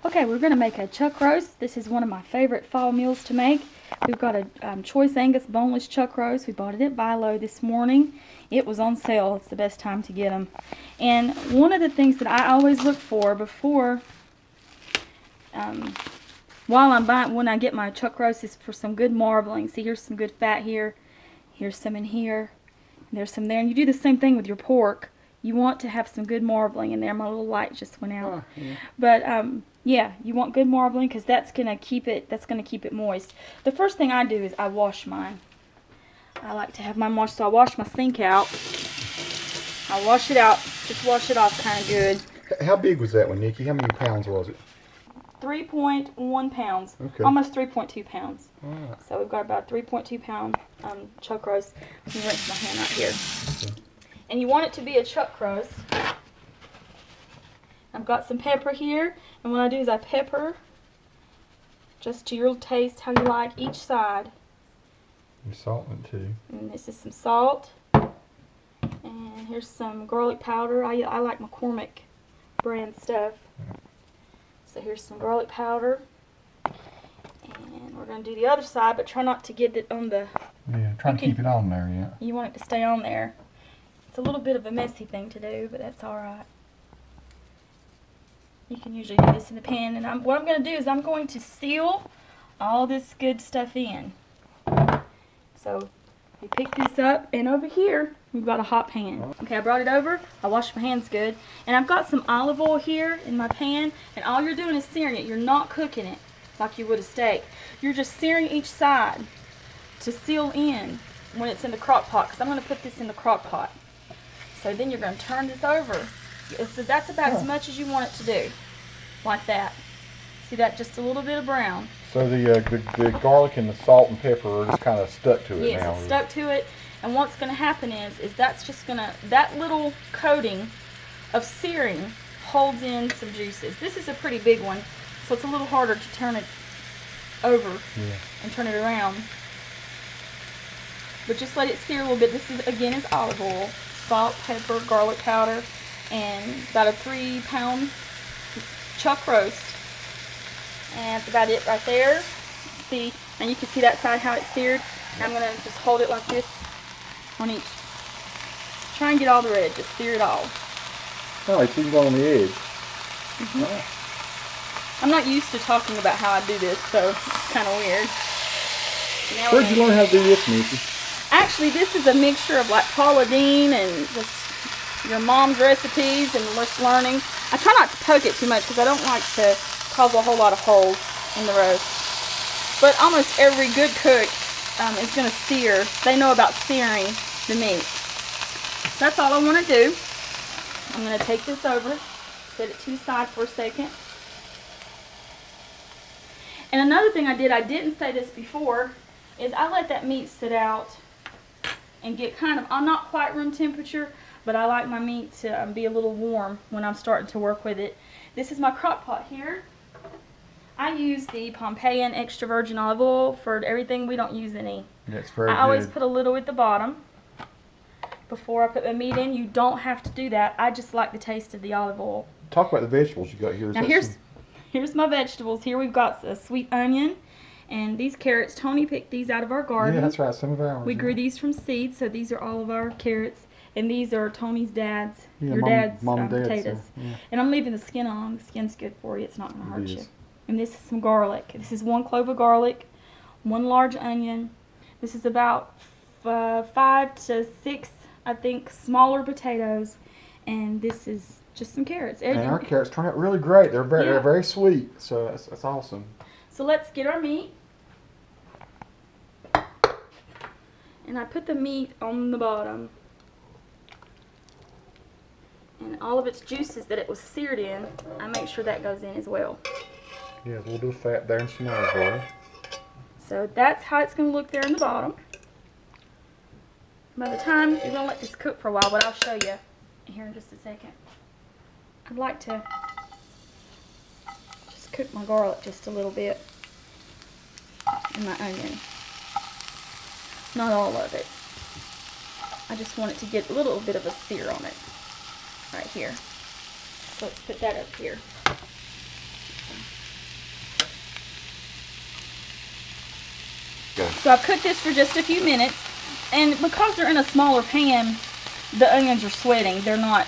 Okay, we're going to make a chuck roast. This is one of my favorite fall meals to make. We've got a choice Angus boneless chuck roast. We bought it at Bi-Lo this morning. It was on sale. It's the best time to get them. And one of the things that I always look for before, while I'm buying, when I get my chuck roast, is for some good marbling. See, here's some good fat here. Here's some in here. And there's some there. And you do the same thing with your pork. You want to have some good marbling in there. My little light just went out. Oh, yeah. But yeah, you want good marbling because that's gonna keep it moist. The first thing I do is I wash mine. I like to have mine washed, so I wash my sink out. I wash it out, just wash it off kind of good. How big was that one, Nikki? How many pounds was it? 3.1 pounds. Okay. Almost 3.2 pounds. Right. So we've got about 3.2 pound chuck roast. Let me rinse my hand out here. Okay. And you want it to be a chuck roast. I've got some pepper here, and what I do is I pepper just to your taste, how you like each side. You're salting too. And this is some salt, and here's some garlic powder. I like McCormick brand stuff. So here's some garlic powder, and we're going to do the other side, but try not to get it on the... Yeah, try to keep it on there, yeah. You want it to stay on there. It's a little bit of a messy thing to do, but that's alright. You can usually do this in the pan, and what I'm going to do is I'm going to seal all this good stuff in. So you pick this up, and over here we've got a hot pan. Okay, I brought it over. I washed my hands good, and I've got some olive oil here in my pan, and all you're doing is searing it. You're not cooking it like you would a steak. You're just searing each side to seal in when it's in the crock pot, because I'm going to put this in the crock pot. So then you're going to turn this over. So that's about as much as you want it to do, like that. See that, just a little bit of brown. So the garlic and the salt and pepper are just kind of stuck to it now. Yes, it's stuck to it. And what's going to happen is that's just going to, that little coating of searing holds in some juices. This is a pretty big one, so it's a little harder to turn it over and turn it around. But just let it sear a little bit. This is, again, is olive oil, salt, pepper, garlic powder, and about a 3-pound chuck roast. And that's about it right there. See, and you can see that side how it's seared. I'm going to just hold it like this on each. Try and get all the red, just sear it all. Oh, it's even on the edge. I'm not used to talking about how I do this, so it's kind of weird. Now where'd you learn how to do this, Nikki? Actually, this is a mixture of like Paula Deen and just your mom's recipes, and we're just learning. I try not to poke it too much because I don't like to cause a whole lot of holes in the roast. But almost every good cook is going to sear. They know about searing the meat. That's all I want to do. I'm going to take this over, set it to the side for a second. And another thing I didn't say this before, is I let that meat sit out and get kind of, I'm not quite room temperature, but I like my meat to be a little warm when I'm starting to work with it. This is my crock pot here. I use the Pompeian extra virgin olive oil for everything. We don't use any. That's very I always put a little at the bottom before I put the meat in. You don't have to do that. I just like the taste of the olive oil. Talk about the vegetables you got here. Now here's my vegetables. Here we've got a sweet onion and these carrots. Tony picked these out of our garden. Yeah, that's right. Some of ours. We grew these from seeds, so these are all of our carrots. And these are Tony's dad's, yeah, your dad's potatoes. So, yeah. And I'm leaving the skin on. The skin's good for you. It's not going to hurt you. And this is some garlic. This is 1 clove of garlic, 1 large onion. This is about 5 to 6, I think, smaller potatoes. And this is just some carrots. And our carrots turn out really great. They're very sweet. So that's awesome. So let's get our meat. And I put the meat on the bottom. And all of its juices that it was seared in, I make sure that goes in as well. Yeah, a little bit of fat there and some olive oil. So that's how it's going to look there in the bottom. By the time, you're going to let this cook for a while, but I'll show you here in just a second. I'd like to just cook my garlic just a little bit and my onion. Not all of it. I just want it to get a little bit of a sear on it. Right here. So let's put that up here. So I've cooked this for just a few minutes, and because they're in a smaller pan, the onions are sweating. They're not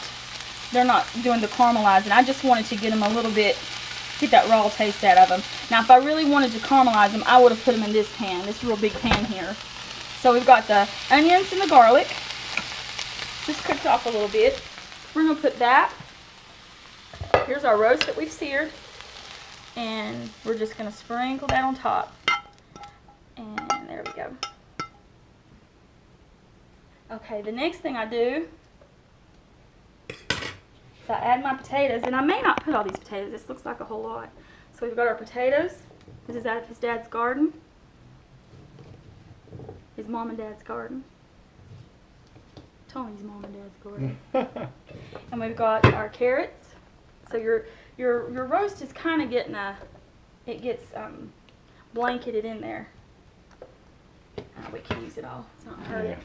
doing the caramelizing. I just wanted to get them a little bit, get that raw taste out of them. Now, if I really wanted to caramelize them, I would have put them in this pan, this real big pan here. So we've got the onions and the garlic just cooked off a little bit. We're going to put that. Here's our roast that we've seared. And we're just going to sprinkle that on top. And there we go. Okay, the next thing I do is I add my potatoes. And I may not put all these potatoes. This looks like a whole lot. So we've got our potatoes. This is out of his dad's garden. His mom and dad's garden. Tony's mom and dad's garden. And we've got our carrots. So your roast is kind of getting it gets blanketed in there. We can use it all. It's not hurting.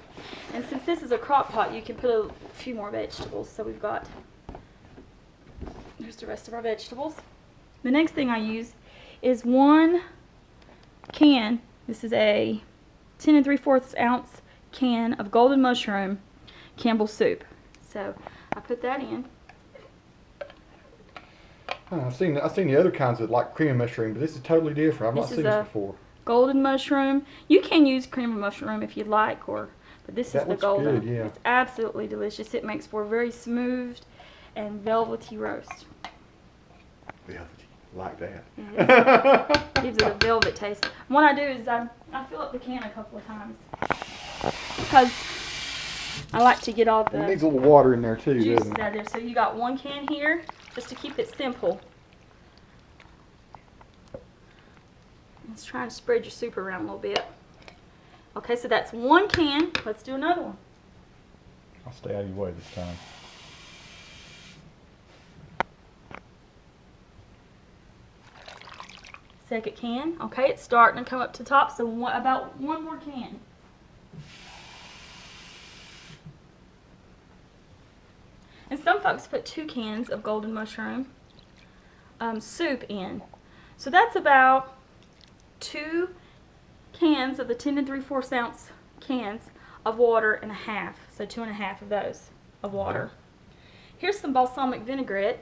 And since this is a crock pot, you can put a few more vegetables. So we've got, there's the rest of our vegetables. The next thing I use is 1 can. This is a 10 3/4 ounce can of golden mushroom Campbell soup. So I put that in. I've seen the other kinds of like cream of mushroom, but this is totally different. I've not seen this before. Golden mushroom. You can use cream of mushroom if you'd like, but this is the golden. Good, yeah. It's absolutely delicious. It makes for a very smooth and velvety roast. Velvety, like that. Yeah, gives it a velvet taste. And what I do is I fill up the can a couple of times because I like to get all the it needs a little water in there too, juices doesn't it? out of there. So you got 1 can here, just to keep it simple. Let's try and spread your soup around a little bit. Okay, so that's 1 can. Let's do another one. I'll stay out of your way this time. Second can. Okay, it's starting to come up to top, so about 1 more can. And some folks put 2 cans of golden mushroom soup in. So that's about 2 cans of the 10 3/4 ounce cans of water and a half. So 2 1/2 of those of water. Here's some balsamic vinaigrette,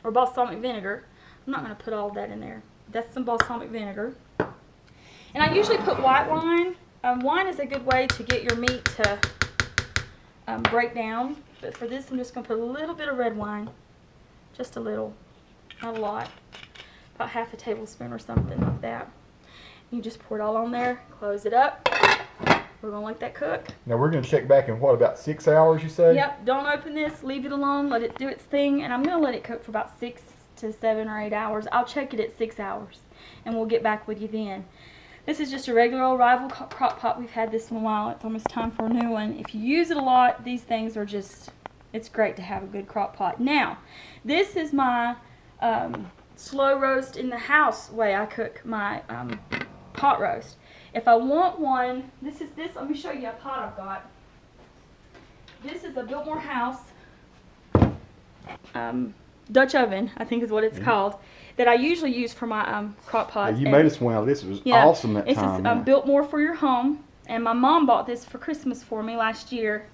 or balsamic vinegar. I'm not going to put all of that in there. That's some balsamic vinegar. And I usually put white wine. Wine is a good way to get your meat to break down. But for this, I'm just going to put a little bit of red wine. Just a little. Not a lot. About half a tablespoon or something like that. You just pour it all on there. Close it up. We're going to let that cook. Now we're going to check back in what, about 6 hours, you say? Yep. Don't open this. Leave it alone. Let it do its thing. And I'm going to let it cook for about 6 to 7 or 8 hours. I'll check it at 6 hours. And we'll get back with you then. This is just a regular old rival crock pot. We've had this one a while. It's almost time for a new one. If you use it a lot, these things are just, it's great to have a good crock pot. Now, this is my slow roast in the house way I cook my pot roast. If I want one, let me show you a pot I've got. This is a Biltmore House Dutch oven, I think is what it's called, that I usually use for my crock pots. Yeah, you made us one out of this. It was awesome that time. This is Biltmore for your home, and my mom bought this for Christmas for me last year.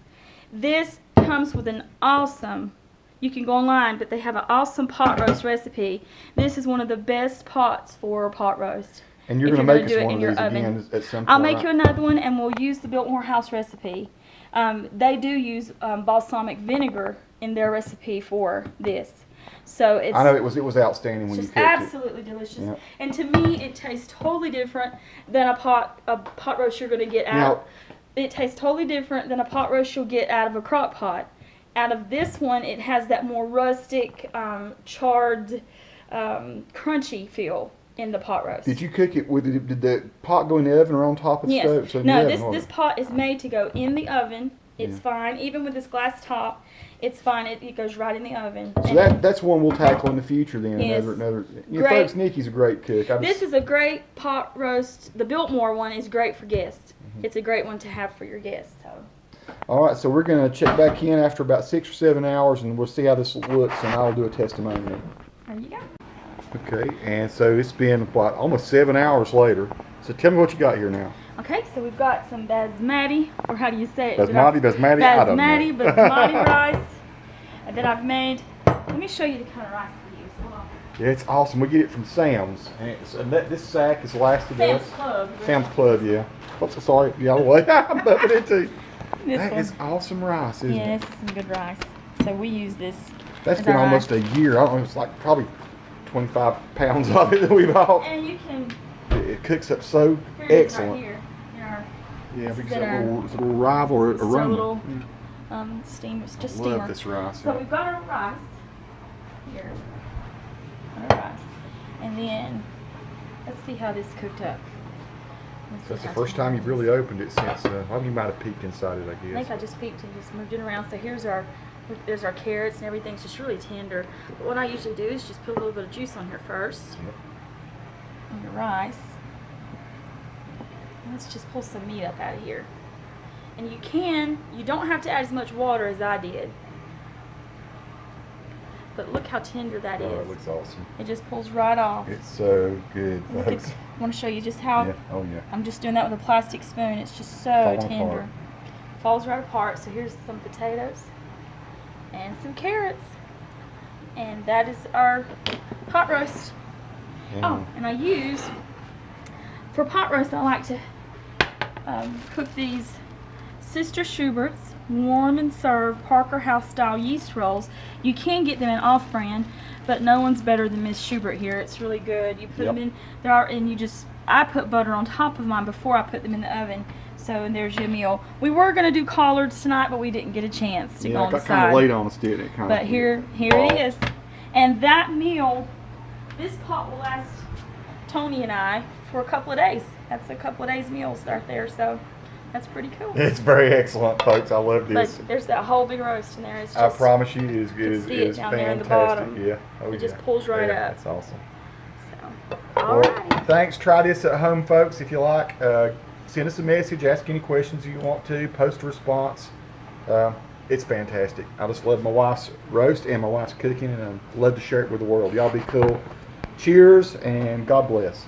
This comes with an awesome, you can go online, but they have an awesome pot roast recipe. This is one of the best pots for a pot roast. And you're going to make us one of these again at some point. I'll make you another one, and we'll use the Biltmore House recipe. They do use balsamic vinegar in their recipe for this. So it's, I know it was outstanding when you cooked it. Absolutely delicious. Yep. And to me, it tastes totally different than a pot roast you're going to get out. It tastes totally different than a pot roast you'll get out of a crock pot. Out of this one, it has that more rustic, charred, crunchy feel in the pot roast. Did you cook it with? Did the pot go in the oven or on top of the stove? So no, this pot is made to go in the oven. It's fine, even with this glass top. It's fine. It goes right in the oven. So that's one we'll tackle in the future then. Yes. Another. You know, folks, Nikki's a great cook. This is a great pot roast. The Biltmore one is great for guests. It's a great one to have for your guests. So. All right, so we're going to check back in after about 6 or 7 hours, and we'll see how this looks, and I'll do a testimonial. There you go. Okay, and so it's been, what, almost 7 hours later. So tell me what you got here now. Okay, so we've got some basmati, or how do you say it? Basmati, I don't know. Basmati rice that I've made. Let me show you the kind of rice we use. Hold on. Yeah, it's awesome. We get it from Sam's. And this sack has lasted Sam's us. Club. Sam's Club, yeah. Oops, sorry, the other way. I'm bumping into. This That one. is awesome rice, isn't Yeah, it? this is some good rice. So we use this. That's as been our almost rice. a year. I don't know, it's like probably 25 pounds of it that we bought. And you can. It cooks up so Here it is excellent. right here. In our, Yeah, This because is in our- it's a little rival or it's our aroma. little steam. It's just steamer. Love this rice. So we've got our rice here. Our rice, and then let's see how this cooked up. Let's see That's the how first time you've really opened it since. Well, you might have peeked inside it, I I guess. think I just peeked and just moved it around. So there's our carrots and everything's just really tender. But what I usually do is just put a little bit of juice on here first. Yep. On the rice. And let's just pull some meat up out of here. And you don't have to add as much water as I did. But look how tender that Oh, is. it looks awesome. It just pulls right off. It's so good, Look at, folks. I want to show you just how Yeah. Oh, yeah. I'm just doing that with a plastic spoon. It's just so Falling tender. apart. Falls right apart. So here's some potatoes and some carrots. And that is our pot roast. Oh, and I use, for pot roast, I like to cook these Sister Schubert's warm and served Parker House style yeast rolls. You can get them in off-brand, but no one's better than Miss Schubert here. It's really good. You put them in there, and I put butter on top of mine before I put them in the oven. So and there's your meal. We were gonna do collards tonight, but we didn't get a chance to go on the got kind of side. late on us, didn't it? But here it is. And that meal, this pot will last Tony and I for a couple of days. That's a couple of days meals right there. So that's pretty cool. It's very excellent, folks. I love this. But there's that whole big roast in there. It's I just, promise you, it is good. you It's can see it down there in the fantastic. bottom. Yeah. Oh, It just yeah. pulls right Yeah, up. That's awesome. So, Well, alrighty. thanks. Try this at home, folks, if you like. Send us a message. Ask any questions you want to. Post a response. It's fantastic. I just love my wife's roast and my wife's cooking, and I love to share it with the world. Y'all be cool. Cheers, and God bless.